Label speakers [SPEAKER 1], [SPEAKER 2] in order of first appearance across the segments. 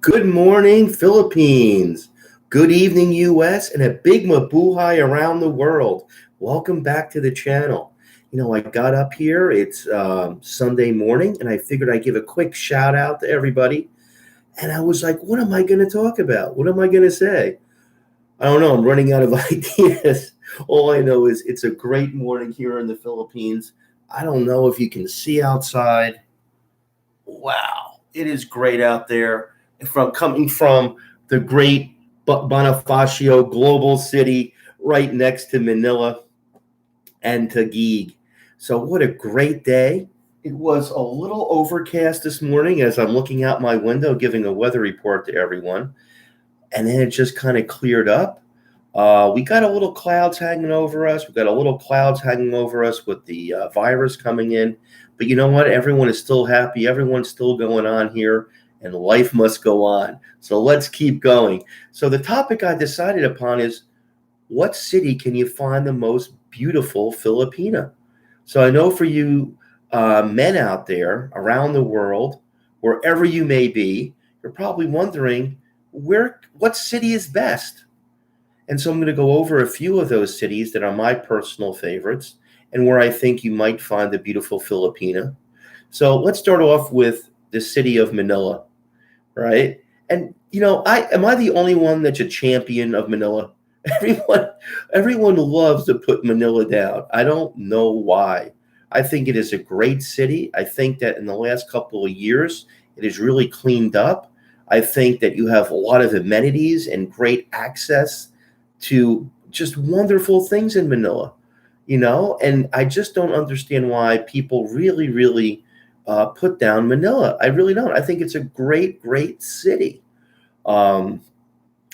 [SPEAKER 1] Good morning, Philippines. Good evening, US, and a big mabuhay around the world. Welcome back to the channel. I got up here, it's Sunday morning, and I figured I'd give a quick shout out to everybody. And I was like, what am I going to talk about? What am I going to say? I don't know. I'm running out of ideas. All I know is it's a great morning here in the Philippines. I don't know if you can see outside. Wow, it is great out there. Coming from the great Bonifacio global city right next to Manila and Taguig. So what a great day. It was a little overcast this morning as I'm looking out my window giving a weather report to everyone. And then it just kind of cleared up. We got a little clouds hanging over us. We got a little clouds hanging over us with the virus coming in. But you know what? Everyone is still happy. Everyone's still going on here. And life must go on. So let's keep going. So the topic I decided upon is, what city can you find the most beautiful Filipina? So I know for you men out there around the world, wherever you may be, you're probably wondering what city is best. And so I'm going to go over a few of those cities that are my personal favorites and where I think you might find the beautiful Filipina. So let's start off with the city of Manila. Right. And, am I the only one that's a champion of Manila? Everyone loves to put Manila down. I don't know why. I think it is a great city. I think that in the last couple of years, it has really cleaned up. I think that you have a lot of amenities and great access to just wonderful things in Manila, and I just don't understand why people really put down Manila. I really don't. I think it's a great city. Of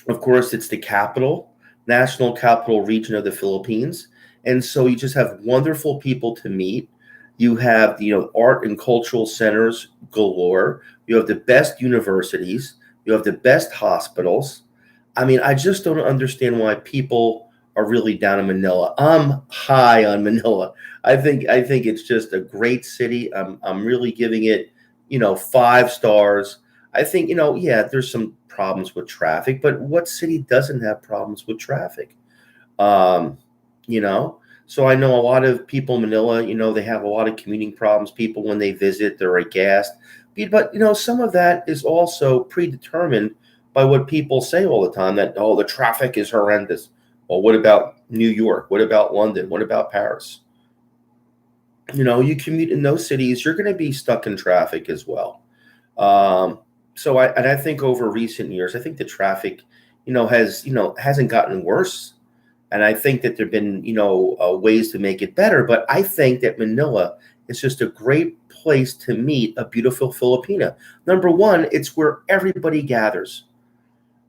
[SPEAKER 1] course, it's the national capital region of the Philippines. And so you just have wonderful people to meet. You have, art and cultural centers galore. You have the best universities. You have the best hospitals. I mean, I just don't understand why people are really down in Manila. I'm high on Manila. I think it's just a great city. I'm really giving it, 5 stars. I think, there's some problems with traffic, but what city doesn't have problems with traffic? So I know a lot of people in Manila, they have a lot of commuting problems. People, when they visit, they're aghast. But, some of that is also predetermined by what people say all the time, that, the traffic is horrendous. Well, what about New York? What about London? What about Paris? You commute in those cities, you're going to be stuck in traffic as well. So I think over recent years, I think the traffic, hasn't gotten worse. And I think that there've been, ways to make it better. But I think that Manila is just a great place to meet a beautiful Filipina. Number one, it's where everybody gathers,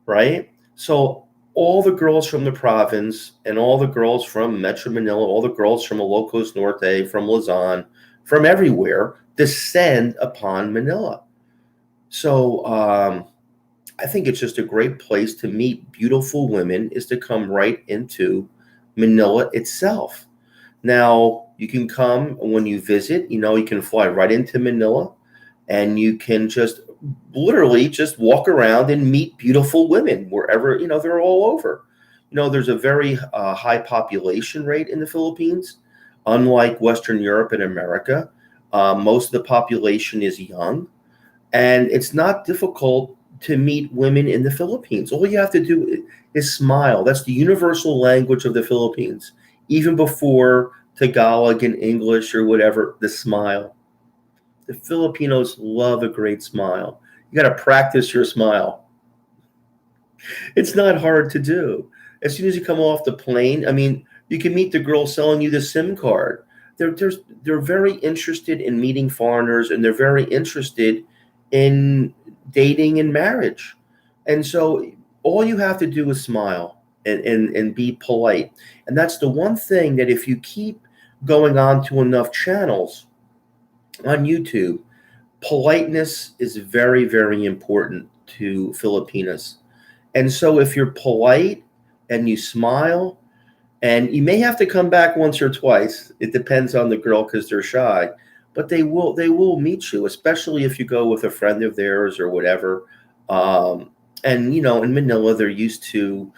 [SPEAKER 1] right? So all the girls from the province and all the girls from Metro Manila, all the girls from Ilocos Norte, from Luzon, from everywhere descend upon Manila. So I think it's just a great place to meet beautiful women, is to come right into Manila itself. Now, you can come when you visit, you can fly right into Manila and you can just literally just walk around and meet beautiful women wherever, they're all over. There's a very high population rate in the Philippines. Unlike Western Europe and America, most of the population is young, and it's not difficult to meet women in the Philippines. All you have to do is smile. That's the universal language of the Philippines. Even before Tagalog and English or whatever, the smile. The Filipinos love a great smile. You got to practice your smile. It's not hard to do. As soon as you come off the plane, you can meet the girl selling you the SIM card. They're very interested in meeting foreigners, and they're very interested in dating and marriage. And so all you have to do is smile and be polite. And that's the one thing that if you keep going on to enough channels on YouTube, politeness is very, very important to Filipinas. And so if you're polite and you smile, and you may have to come back once or twice, it depends on the girl because they're shy, but they will meet you, especially if you go with a friend of theirs or whatever. And, in Manila, they're used to,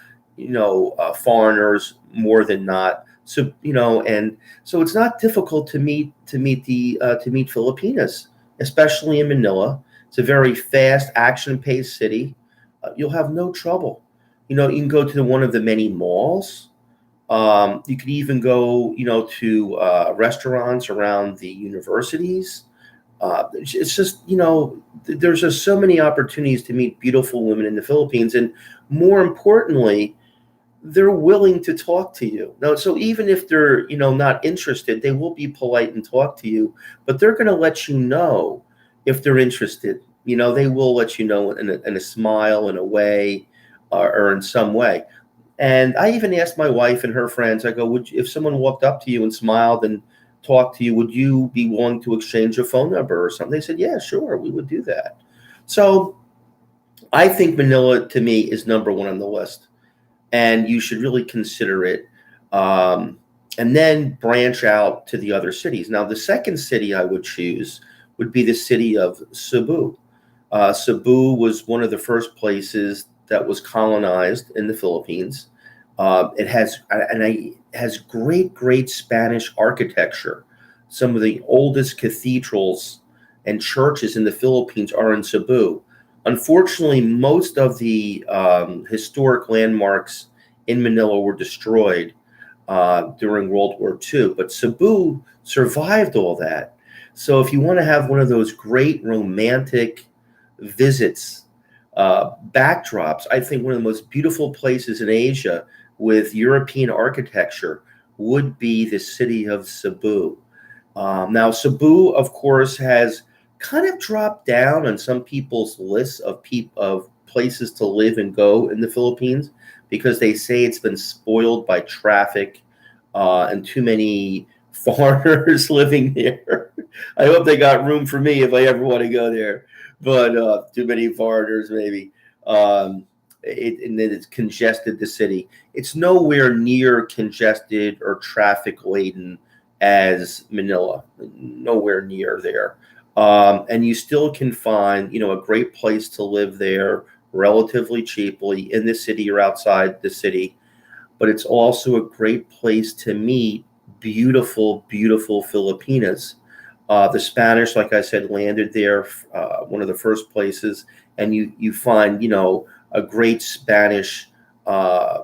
[SPEAKER 1] foreigners more than not. So, and so it's not difficult to meet Filipinas, especially in Manila. It's a very fast, action-paced city. You'll have no trouble. You can go to one of the many malls. You could even go, to restaurants around the universities. It's just, there's just so many opportunities to meet beautiful women in the Philippines. And more importantly, they're willing to talk to you. Now, so even if they're, not interested, they will be polite and talk to you, but they're going to let you know if they're interested. They will let you know in a smile, in a way, or in some way. And I even asked my wife and her friends, I go, if someone walked up to you and smiled and talked to you, would you be willing to exchange a phone number or something? They said, yeah, sure, we would do that. So I think Manila, to me, is number one on the list. And you should really consider it. And then branch out to the other cities. Now, the second city I would choose would be the city of Cebu. Cebu was one of the first places that was colonized in the Philippines. It has great Spanish architecture. Some of the oldest cathedrals and churches in the Philippines are in Cebu. Unfortunately, most of the historic landmarks in Manila were destroyed during World War II, but Cebu survived all that. So if you want to have one of those great romantic visits, backdrops, I think one of the most beautiful places in Asia with European architecture would be the city of Cebu. Now, Cebu, of course, has kind of dropped down on some people's lists of places to live and go in the Philippines because they say it's been spoiled by traffic and too many foreigners living there. I hope they got room for me if I ever want to go there, but too many foreigners maybe. And then it's congested the city. It's nowhere near congested or traffic laden as Manila, nowhere near there. And you still can find, a great place to live there relatively cheaply in the city or outside the city. But it's also a great place to meet beautiful Filipinas. The Spanish, like I said, landed there, one of the first places, and you find, a great Spanish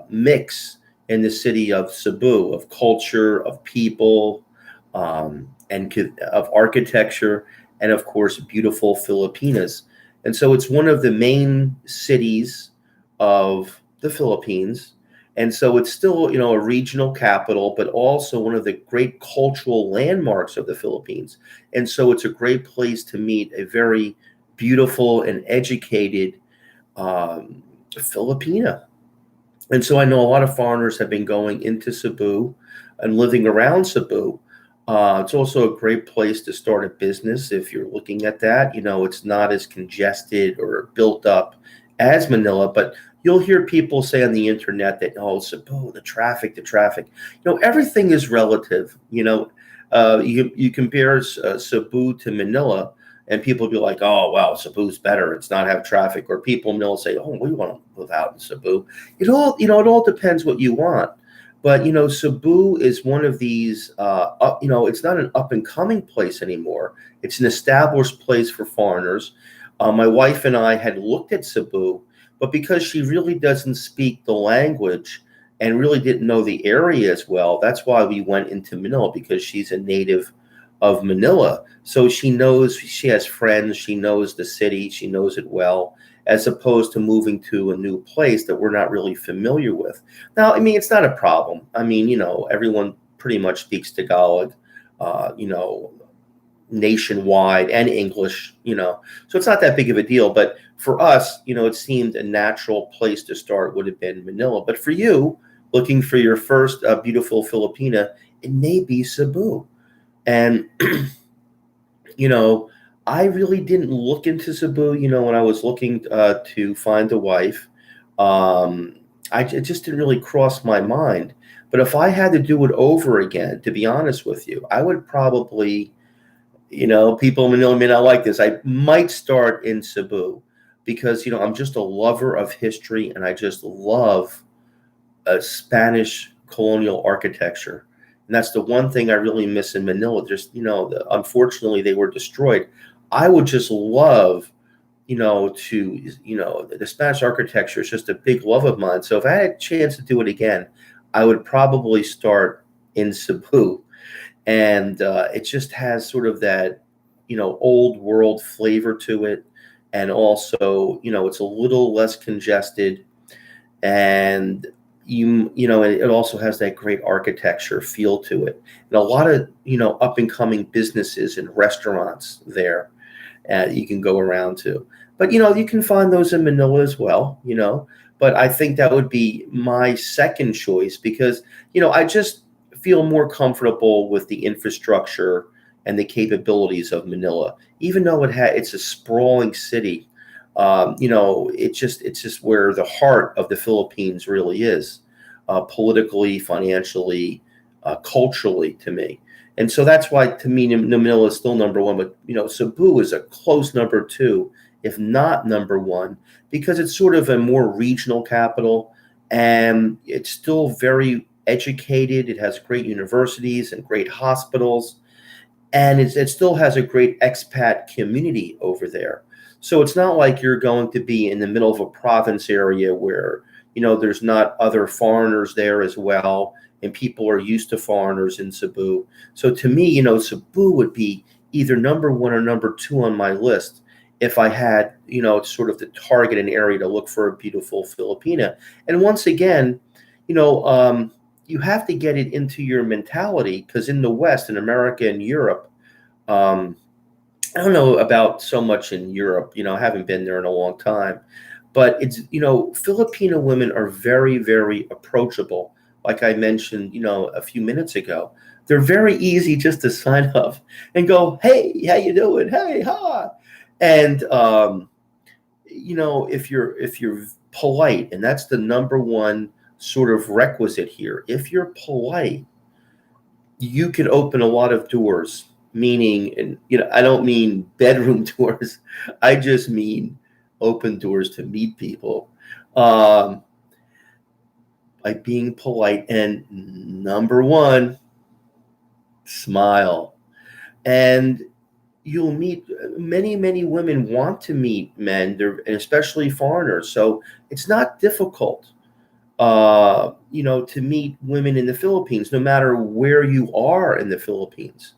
[SPEAKER 1] mix in the city of Cebu, of culture, of people, and of architecture, and of course, beautiful Filipinas. And so it's one of the main cities of the Philippines. And so it's still, a regional capital, but also one of the great cultural landmarks of the Philippines. And so it's a great place to meet a very beautiful and educated Filipina. And so I know a lot of foreigners have been going into Cebu and living around Cebu. It's also a great place to start a business if you're looking at that. It's not as congested or built up as Manila, but you'll hear people say on the internet that, oh, Cebu, the traffic. Everything is relative. You compare Cebu to Manila, and people be like, oh, wow, Cebu's better. It's not have traffic. Or people in Manila say, oh, we want to live out in Cebu. It all depends what you want. But, Cebu is one of these, it's not an up and coming place anymore. It's an established place for foreigners. My wife and I had looked at Cebu, but because she really doesn't speak the language and really didn't know the area as well, that's why we went into Manila, because she's a native of Manila. So she knows, she has friends, she knows the city, she knows it well, as opposed to moving to a new place that we're not really familiar with. Now, it's not a problem. Everyone pretty much speaks Tagalog, nationwide, and English, so it's not that big of a deal. But for us, it seemed a natural place to start would have been Manila. But for you, looking for your first beautiful Filipina, it may be Cebu. And, I really didn't look into Cebu, when I was looking to find a wife. It just didn't really cross my mind. But if I had to do it over again, to be honest with you, I would probably, people in Manila may not like this, I might start in Cebu, because, I'm just a lover of history, and I just love Spanish colonial architecture. And that's the one thing I really miss in Manila. Just, unfortunately, they were destroyed. I would just love, the Spanish architecture is just a big love of mine. So if I had a chance to do it again, I would probably start in Cebu. And it just has sort of that, old world flavor to it. And also, it's a little less congested. And it also has that great architecture feel to it. And a lot of, up and coming businesses and restaurants there you can go around to. But, you can find those in Manila as well, but I think that would be my second choice because, I just feel more comfortable with the infrastructure and the capabilities of Manila, even though it's a sprawling city. It's just where the heart of the Philippines really is, politically, financially, culturally, to me. And so that's why, to me, Manila is still number one. But, Cebu is a close number two, if not number one, because it's sort of a more regional capital, and it's still very educated. It has great universities and great hospitals, and it still has a great expat community over there. So it's not like you're going to be in the middle of a province area where, there's not other foreigners there as well, and people are used to foreigners in Cebu. So to me, Cebu would be either number one or number two on my list if I had, sort of the target an area to look for a beautiful Filipina. And once again, you have to get it into your mentality, because in the West, in America and Europe, I don't know about so much in Europe, I haven't been there in a long time, but it's, Filipino women are very, very approachable. Like I mentioned, a few minutes ago, they're very easy just to sign up and go, "Hey, how you doing? Hey, hi." And, if you're polite, and that's the number one sort of requisite here, if you're polite, you can open a lot of doors. Meaning, and I don't mean bedroom doors. I just mean open doors to meet people, by being polite. And number one, smile. And you'll meet many, many women want to meet men, and especially foreigners. So it's not difficult, to meet women in the Philippines, no matter where you are in the Philippines.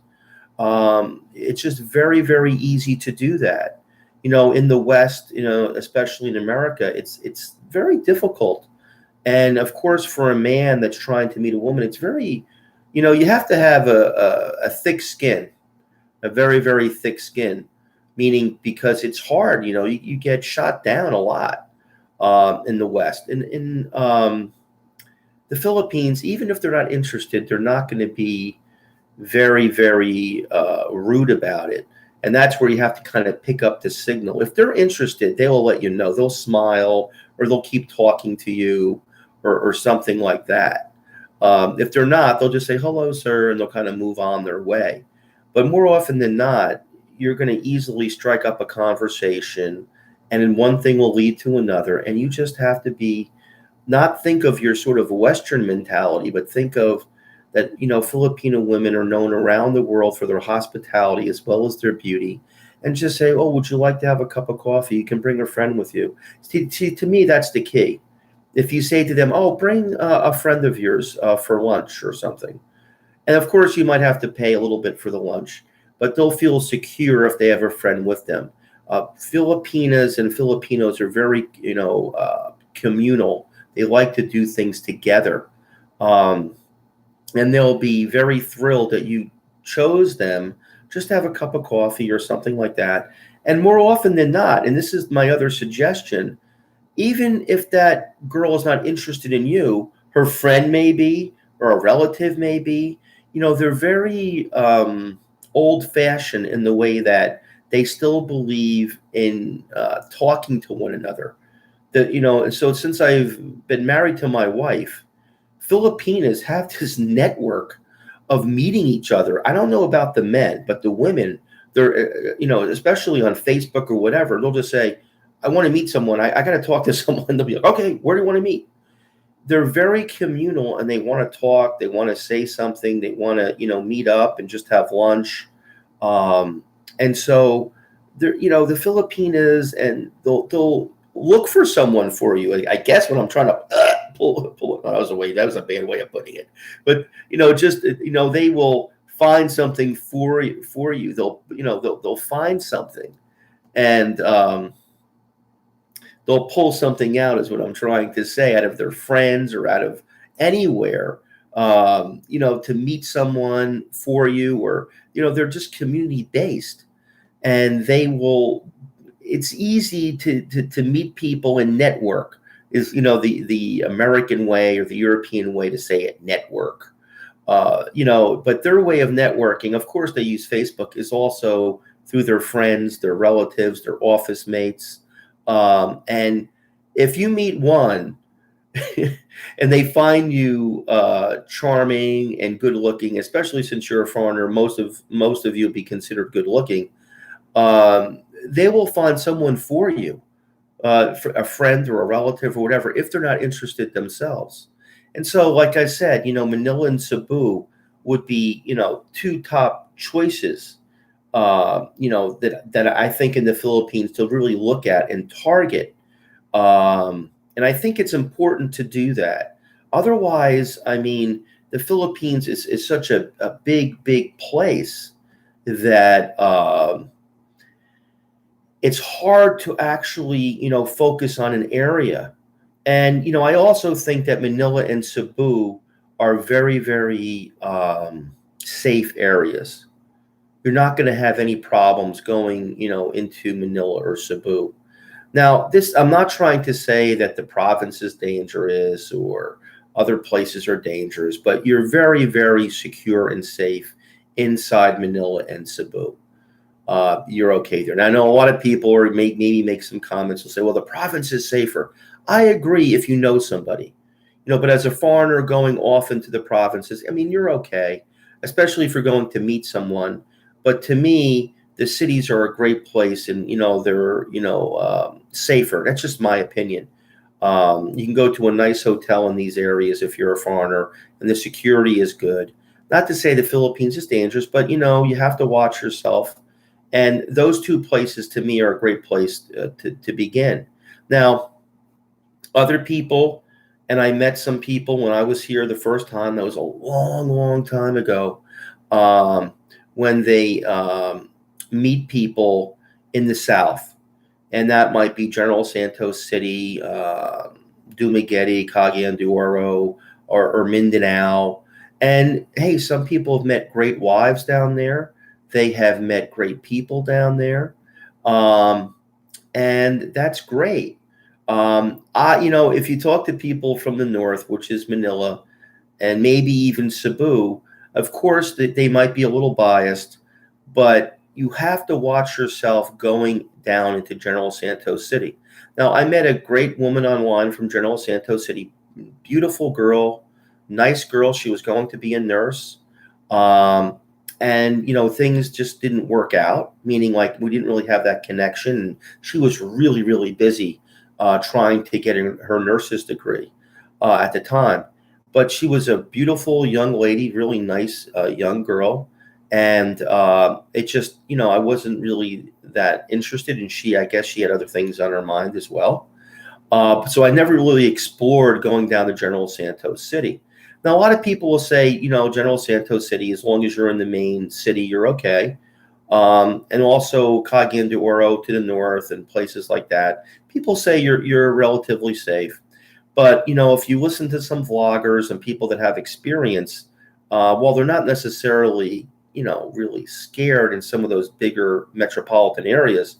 [SPEAKER 1] It's just very, very easy to do that. In the West, especially in America, it's very difficult. And of course, for a man that's trying to meet a woman, it's very, you have to have a thick skin, a very, very thick skin, meaning because it's hard, you get shot down a lot in the West. In the Philippines, even if they're not interested, they're not going to be very, very rude about it. And that's where you have to kind of pick up the signal. If they're interested, they will let you know. They'll smile, or they'll keep talking to you, or something like that. If they're not, they'll just say, "Hello, sir," and they'll kind of move on their way. But more often than not, you're going to easily strike up a conversation, and then one thing will lead to another. And you just have to not think of your sort of Western mentality, but think of that, Filipino women are known around the world for their hospitality as well as their beauty. And just say, "Oh, would you like to have a cup of coffee? You can bring a friend with you." See, to me, that's the key. If you say to them, "Oh, bring a friend of yours for lunch or something," and of course you might have to pay a little bit for the lunch, but they'll feel secure if they have a friend with them. Filipinas and Filipinos are very, communal. They like to do things together. And they'll be very thrilled that you chose them just to have a cup of coffee or something like that. And more often than not, and this is my other suggestion, even if that girl is not interested in you, her friend may be, or a relative may be, they're very old-fashioned in the way that they still believe in talking to one another. So since I've been married to my wife, Filipinas have this network of meeting each other. I don't know about the men, but the women, they're, especially on Facebook or whatever, they'll just say, I want to meet someone. I got to talk to someone. They'll be like, okay, where do you want to meet? They're very communal and they want to talk. They want to say something. They want to, meet up and just have lunch. And so they're, the Filipinas, and they'll look for someone for you. I guess when I'm trying to pull that was a bad way of putting it. But, they will find something for you. They'll find something, and they'll pull something out, is what I'm trying to say, out of their friends or out of anywhere, to meet someone for you, or, they're just community based, and it's easy to meet people and network, is, the American way or the European way to say it, network. But their way of networking, of course, they use Facebook, is also through their friends, their relatives, their office mates. And if you meet one and they find you charming and good looking, especially since you're a foreigner, most of you will be considered good looking. They will find someone for you, for a friend or a relative or whatever, if they're not interested themselves. And so, like I said, Manila and Cebu would be, two top choices, that I think in the Philippines to really look at and target. And I think it's important to do that. Otherwise, the Philippines is such a big, big place that it's hard to actually, focus on an area. And, I also think that Manila and Cebu are very, very safe areas. You're not going to have any problems going, into Manila or Cebu. Now, I'm not trying to say that the province is dangerous or other places are dangerous, but you're very, very secure and safe inside Manila and Cebu. You're okay there. Now, I know a lot of people, or maybe make some comments, will say, well, the province is safer. I agree if you know somebody, but as a foreigner going off into the provinces, you're okay, especially if you're going to meet someone. But to me, the cities are a great place, and they're safer. That's just my opinion. You can go to a nice hotel in these areas if you're a foreigner, and the security is good. Not to say the Philippines is dangerous, but you have to watch yourself. And those two places to me are a great place to begin. Now, other people, and I met some people when I was here the first time. That was a long, long time ago. When they meet people in the South, and that might be General Santos City, Dumaguete, Cagayan de Oro, or Mindanao. And hey, some people have met great wives down there. They have met great people down there, and that's great. If you talk to people from the north, which is Manila, and maybe even Cebu, of course, they might be a little biased, but you have to watch yourself going down into General Santos City. Now, I met a great woman online from General Santos City, beautiful girl, nice girl. She was going to be a nurse. And, things just didn't work out, meaning like we didn't really have that connection. And she was really, really busy trying to get her nurse's degree at the time. But she was a beautiful young lady, really nice young girl. And it just, I wasn't really that interested in I guess she had other things on her mind as well. So I never really explored going down to General Santos City. Now, a lot of people will say, General Santos City, as long as you're in the main city, you're okay. And also Cagayan de Oro to the north and places like that. People say you're relatively safe. But, if you listen to some vloggers and people that have experience, while they're not necessarily, really scared in some of those bigger metropolitan areas,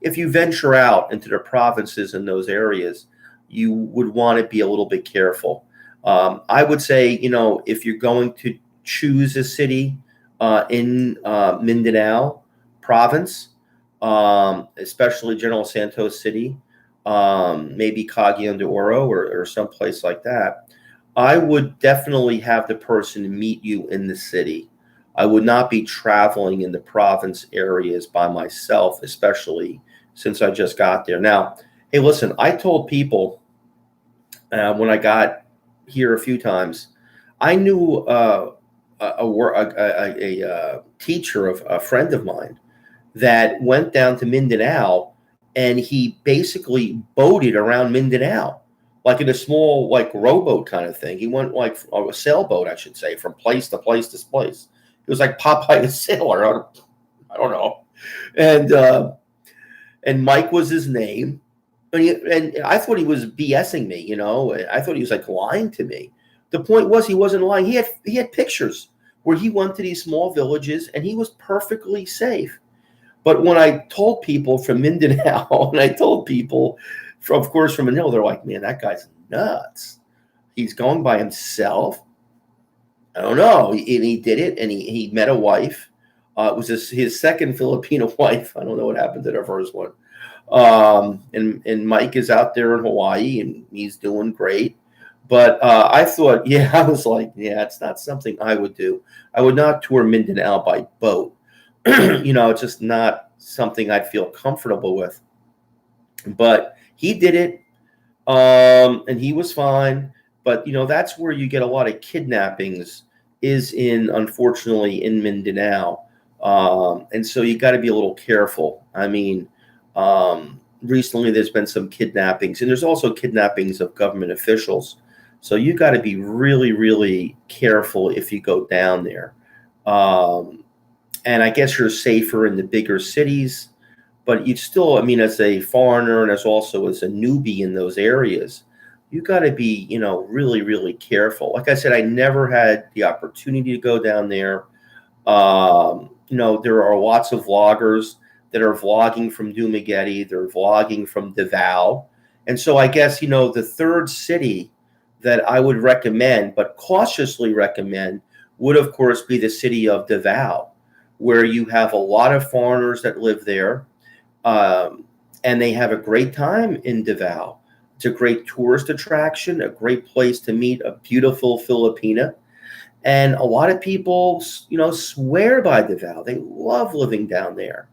[SPEAKER 1] if you venture out into the provinces in those areas, you would want to be a little bit careful. I would say, if you're going to choose a city in Mindanao province, especially General Santos City, maybe Cagayan de Oro or someplace like that, I would definitely have the person meet you in the city. I would not be traveling in the province areas by myself, especially since I just got there. Now, hey, listen, I told people when I got here a few times, I knew a teacher of a friend of mine that went down to Mindanao, and he basically boated around Mindanao, like in a small, like rowboat kind of thing. He went like a sailboat, I should say, from place to place to place. It was like Popeye the Sailor. I don't know. And Mike was his name. And I thought he was BSing me, I thought he was like lying to me. The point was, he wasn't lying. He had pictures where he went to these small villages and he was perfectly safe. But when I told people from Mindanao, and I told people, of course, from Manila, they're like, man, that guy's nuts. He's going by himself. I don't know. And he did it, and he met a wife. It was his second Filipino wife. I don't know what happened to the first one. And Mike is out there in Hawaii, and he's doing great. But I thought, I was like, it's not something I would do. I would not tour Mindanao by boat. It's just not something I'd feel comfortable with. But he did it, and he was fine. But, that's where you get a lot of kidnappings, is unfortunately, in Mindanao. And so you got to be a little careful. I mean, recently there's been some kidnappings, and there's also kidnappings of government officials. So you got to be really, really careful if you go down there. And I guess you're safer in the bigger cities, but you still, as a foreigner and as a newbie in those areas, you got to be, really, really careful. Like I said, I never had the opportunity to go down there. There are lots of vloggers that are vlogging from Dumaguete. They're vlogging from Davao. And so I guess, the third city that I would recommend, but cautiously recommend, would, of course, be the city of Davao, where you have a lot of foreigners that live there, and they have a great time in Davao. It's a great tourist attraction, a great place to meet a beautiful Filipina. And a lot of people, swear by Davao. They love living down there.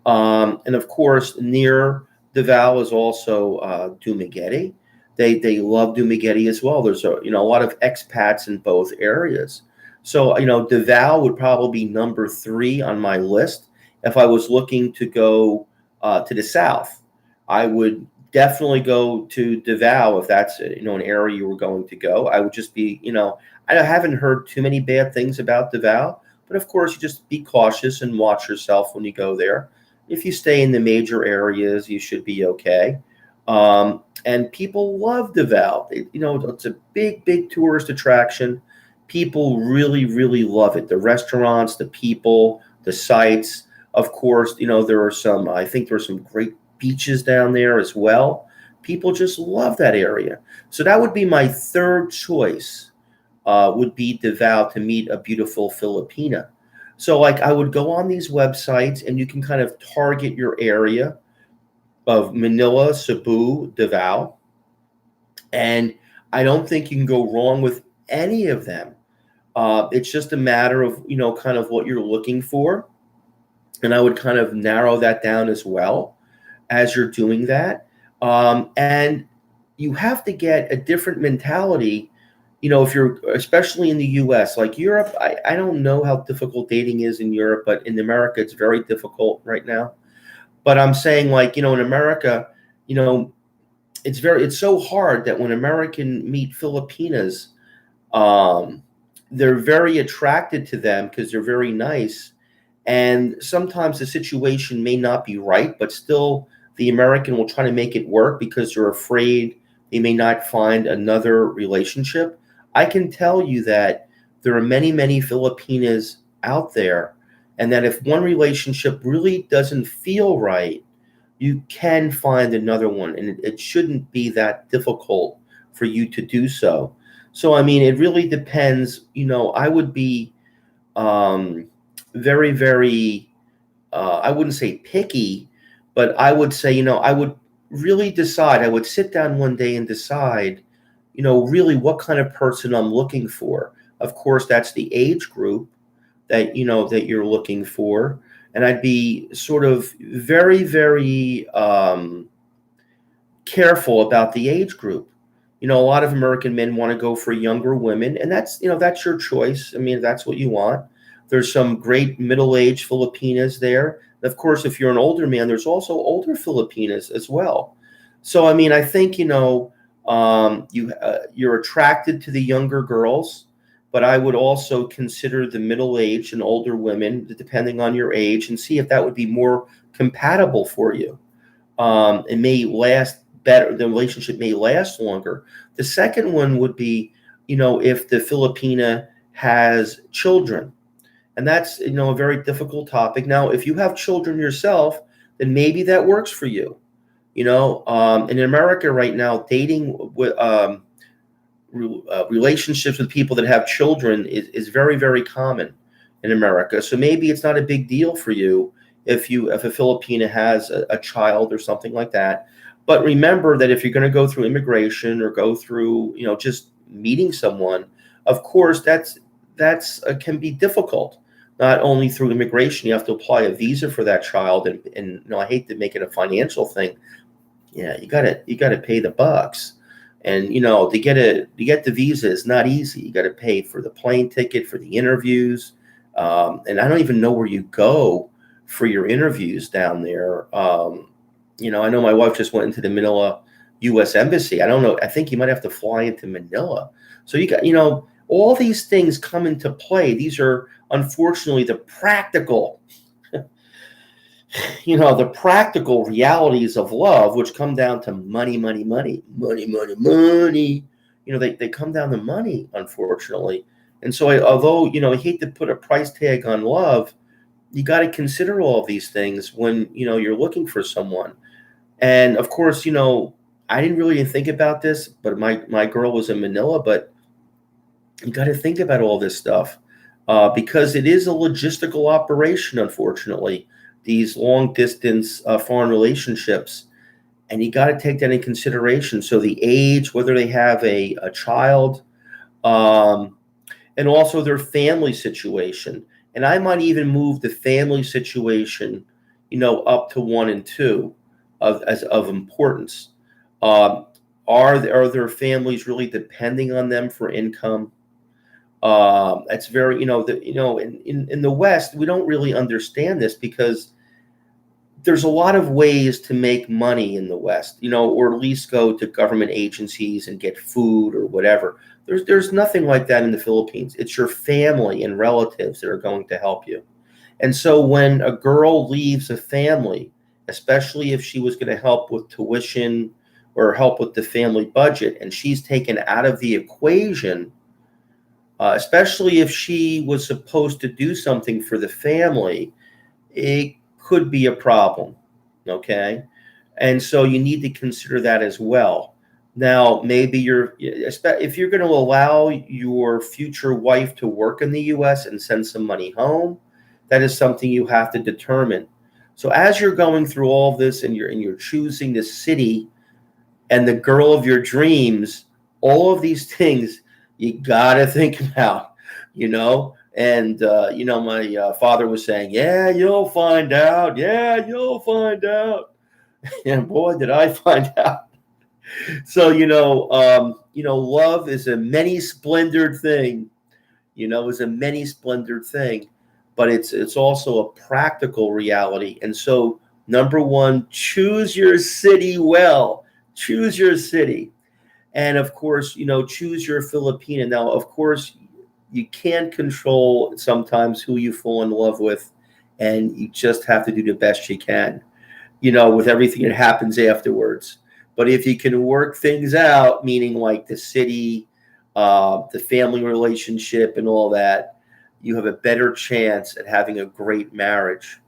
[SPEAKER 1] And of course, near Davao is also Dumaguete. They love Dumaguete as well. There's a lot of expats in both areas. So, Davao would probably be number 3 on my list. If I was looking to go to the south, I would definitely go to Davao if that's, an area you were going to go. I would just be, I haven't heard too many bad things about Davao, but of course, you just be cautious and watch yourself when you go there. If you stay in the major areas, you should be okay. And people love Davao. It's a big, big tourist attraction. People really, really love it. The restaurants, the people, the sights. Of course, I think there are some great beaches down there as well. People just love that area. So that would be my third choice, would be Davao, to meet a beautiful Filipina. So I would go on these websites, and you can kind of target your area of Manila, Cebu, Davao. And I don't think you can go wrong with any of them. It's just a matter of, kind of what you're looking for. And I would kind of narrow that down as well as you're doing that. And you have to get a different mentality, if you're, especially in the US, like Europe. I don't know how difficult dating is in Europe, but in America, it's very difficult right now. But I'm saying, in America, it's so hard that when American meet Filipinas, they're very attracted to them because they're very nice. And sometimes the situation may not be right, but still the American will try to make it work because they're afraid they may not find another relationship. I can tell you that there are many, many Filipinas out there, and that if one relationship really doesn't feel right, you can find another one, and it shouldn't be that difficult for you to do so. So, it really depends. I would be very, very, I wouldn't say picky, but I would say, I would really decide. I would sit down one day and decide, really what kind of person I'm looking for. Of course, that's the age group that, that you're looking for. and I'd be sort of very, very careful about the age group. A lot of American men want to go for younger women, and that's your choice. I mean, that's what you want. There's some great middle-aged Filipinas there. Of course, if you're an older man, there's also older Filipinas as well. So, I mean, I think, you're attracted to the younger girls, but I would also consider the middle-aged and older women, depending on your age, and see if that would be more compatible for you. It may last better. The relationship may last longer. The second one would be, if the Filipina has children. And that's, a very difficult topic. Now, if you have children yourself, then maybe that works for you. In America right now, dating with relationships with people that have children is very, very common in America. So maybe it's not a big deal for you if a Filipina has a child or something like that. But remember that if you're going to go through immigration or go through, just meeting someone, of course, that's can be difficult. Not only through immigration, you have to apply a visa for that child, and I hate to make it a financial thing. Yeah, you gotta pay the bucks, and to get the visa is not easy. You got to pay for the plane ticket, for the interviews, and I don't even know where you go for your interviews down there. I know my wife just went into the Manila U.S. Embassy. I don't know. I think you might have to fly into Manila. So you got all these things come into play. These are unfortunately the practical, the practical realities of love, which come down to money, money, money, money, money, money. They come down to money, unfortunately. And so although I hate to put a price tag on love, you got to consider all of these things when, you're looking for someone. And of course, I didn't really think about this, but my girl was in Manila, but you got to think about all this stuff because it is a logistical operation, unfortunately, these long distance foreign relationships. And you got to take that in consideration. So the age, whether they have a child, and also their family situation. And I might even move the family situation, up to 1 and 2 of importance. Are their families really depending on them for income? That's very, in the West, we don't really understand this because there's a lot of ways to make money in the West, or at least go to government agencies and get food or whatever. There's nothing like that in the Philippines. It's your family and relatives that are going to help you. And so when a girl leaves a family, especially if she was going to help with tuition or help with the family budget, and she's taken out of the equation, especially if she was supposed to do something for the family, it could be a problem, okay? And so you need to consider that as well. Now, maybe if you're going to allow your future wife to work in the U.S. and send some money home, that is something you have to determine. So as you're going through all of this and you're choosing the city and the girl of your dreams, all of these things you got to think about, And, my father was saying, yeah, you'll find out. Yeah, you'll find out. And boy, did I find out. So, love is a many splendored thing, is a many splendored thing, but it's also a practical reality. And so, number one, choose your city well. Choose your city. And of course, choose your Filipina. Now, of course, you can't control sometimes who you fall in love with, and you just have to do the best you can, with everything that happens afterwards. But if you can work things out, meaning like the city, the family relationship and all that, you have a better chance at having a great marriage,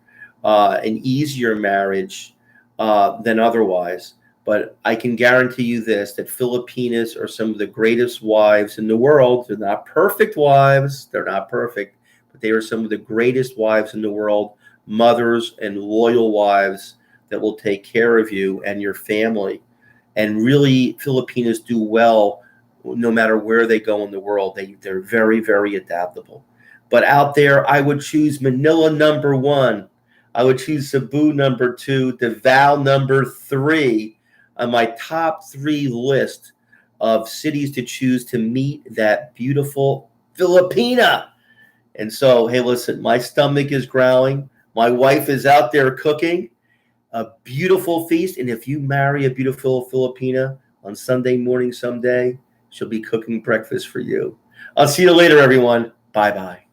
[SPEAKER 1] an easier marriage than otherwise. But I can guarantee you this, that Filipinas are some of the greatest wives in the world. They're not perfect wives. They're not perfect, but they are some of the greatest wives in the world, mothers and loyal wives that will take care of you and your family. And really, Filipinas do well no matter where they go in the world. They're very, very adaptable. But out there, I would choose Manila number 1. I would choose Cebu number 2, Davao number 3 on my top 3 list of cities to choose to meet that beautiful Filipina. And so, hey, listen, my stomach is growling. My wife is out there cooking a beautiful feast. And if you marry a beautiful Filipina on Sunday morning someday, she'll be cooking breakfast for you. I'll see you later, everyone. Bye-bye.